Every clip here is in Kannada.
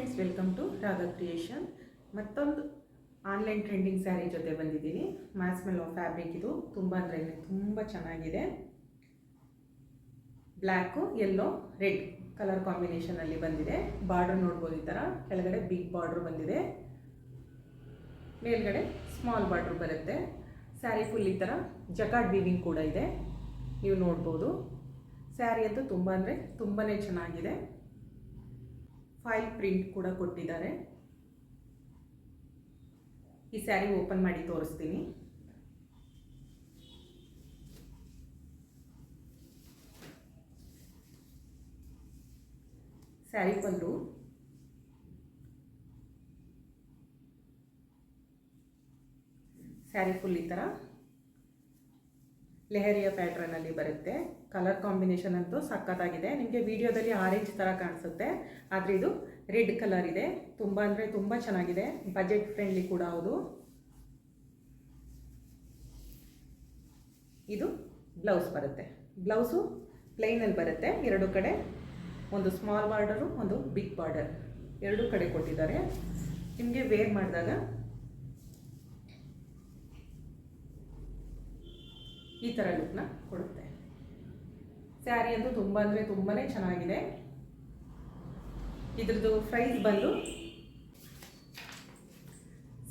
ಫ್ರೆಂಡ್ಸ್, ವೆಲ್ಕಮ್ ಟು ರಾಗ ಕ್ರಿಯೇಷನ್. ಮತ್ತೊಂದು ಆನ್ಲೈನ್ ಟ್ರೆಂಡಿಂಗ್ ಸ್ಯಾರಿ ಜೊತೆ ಬಂದಿದ್ದೀನಿ. ಮ್ಯಾಸ್ಮೆಲೋ ಫ್ಯಾಬ್ರಿಕ್. ಇದು ತುಂಬ ಅಂದರೆ ತುಂಬ ಚೆನ್ನಾಗಿದೆ. ಬ್ಲ್ಯಾಕು, ಯೆಲ್ಲೋ, ರೆಡ್ ಕಲರ್ ಕಾಂಬಿನೇಷನಲ್ಲಿ ಬಂದಿದೆ. ಬಾರ್ಡರ್ ನೋಡ್ಬೋದು, ಈ ಥರ ಕೆಳಗಡೆ ಬಿಗ್ ಬಾರ್ಡ್ರ್ ಬಂದಿದೆ, ಮೇಲ್ಗಡೆ ಸ್ಮಾಲ್ ಬಾರ್ಡ್ರ್ ಬರುತ್ತೆ. ಸ್ಯಾರಿ ಫುಲ್ ಈ ಥರ ಜಕಾರ್ಡ್ ವೀವಿಂಗ್ ಕೂಡ ಇದೆ, ನೀವು ನೋಡ್ಬೋದು. ಸ್ಯಾರಿ ಅಂತೂ ತುಂಬ ಅಂದರೆ ತುಂಬಾ ಚೆನ್ನಾಗಿದೆ. ಫೈಲ್ ಪ್ರಿಂಟ್ ಕೂಡ ಕೊಟ್ಟಿದ್ದಾರೆ. ಈ ಸ್ಯಾರಿ ಓಪನ್ ಮಾಡಿ ತೋರಿಸ್ತೀನಿ. ಸ್ಯಾರಿ ಪಲ್ಲು, ಸ್ಯಾರಿ ಫುಲ್ ಈ ಥರ ಲೆಹರಿಯಾ ಪ್ಯಾಟ್ರನಲ್ಲಿ ಬರುತ್ತೆ. ಕಲರ್ ಕಾಂಬಿನೇಷನ್ ಅಂತೂ ಸಖತ್ತಾಗಿದೆ. ನಿಮಗೆ ವಿಡಿಯೋದಲ್ಲಿ ಆರೆಂಜ್ ಥರ ಕಾಣಿಸುತ್ತೆ, ಆದರೆ ಇದು ರೆಡ್ ಕಲರ್ ಇದೆ. ತುಂಬ ಅಂದರೆ ತುಂಬ ಚೆನ್ನಾಗಿದೆ. ಬಜೆಟ್ ಫ್ರೆಂಡ್ಲಿ ಕೂಡ ಹೌದು. ಇದು ಬ್ಲೌಸ್ ಬರುತ್ತೆ. ಬ್ಲೌಸು ಪ್ಲೈನಲ್ಲಿ ಬರುತ್ತೆ. ಎರಡು ಕಡೆ ಒಂದು ಸ್ಮಾಲ್ ಬಾರ್ಡರು, ಒಂದು ಬಿಗ್ ಬಾರ್ಡರ್, ಎರಡೂ ಕಡೆ ಕೊಟ್ಟಿದ್ದಾರೆ. ನಿಮಗೆ ವೇರ್ ಮಾಡಿದಾಗ ಈ ಥರ ಲುಕ್ನ ಕೊಡುತ್ತೆ. ಸ್ಯಾರಿ ಅಂತೂ ತುಂಬ ಅಂದರೆ ತುಂಬಾ ಚೆನ್ನಾಗಿದೆ. ಇದ್ರದ್ದು ಪ್ರೈಸ್ ಬಂದು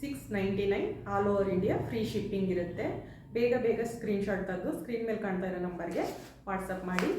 $699. All over India free shipping ಇರುತ್ತೆ. ಬೇಗ ಸ್ಕ್ರೀನ್ಶಾಟ್ ತೆಗೆದು ಸ್ಕ್ರೀನ್ ಮೇಲೆ ಕಾಣ್ತಾ ಇರೋ ನಂಬರ್ಗೆ ವಾಟ್ಸಪ್ ಮಾಡಿ.